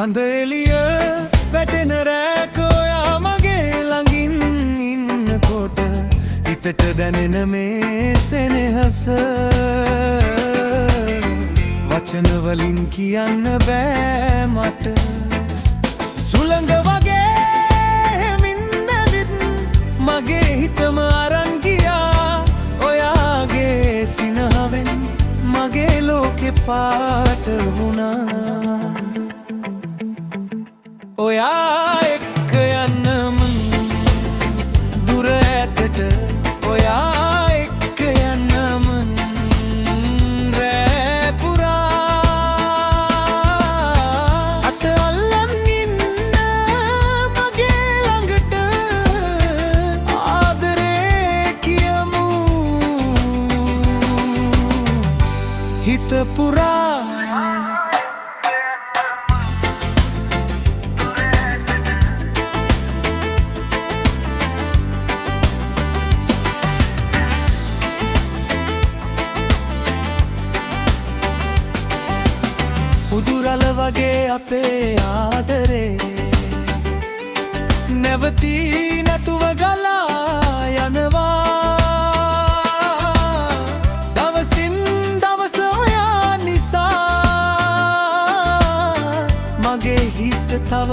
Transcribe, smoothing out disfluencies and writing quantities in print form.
හඳ එළිය වැටෙන රැක ඔයා මගේ ළඟින් ඉන්නකොට හිතට දැනෙන මේ සෙනෙහස වචන වලින් කියන්න බෑ මට. සුළඟ වගේ මින්නදිත් මගේ හිතම අරන් ගියා. ඔයාගේ සිනහවෙන් මගේ ලෝකෙ පාට වුණා. ඔයා එක්ක යන්නම දුර ඈතට, ඔයා එක්ක යන්නම රෑ පුරා අත අල්ලන් ඉන්න මගේ ළඟට ආදරේ කියමු හිත පුරා. උදුරල වගේ අපේ ආදරේ නැවතී නැතුව ගලා යනවා. දවසින් දවස ඔයා නිසා මගේ හිත තව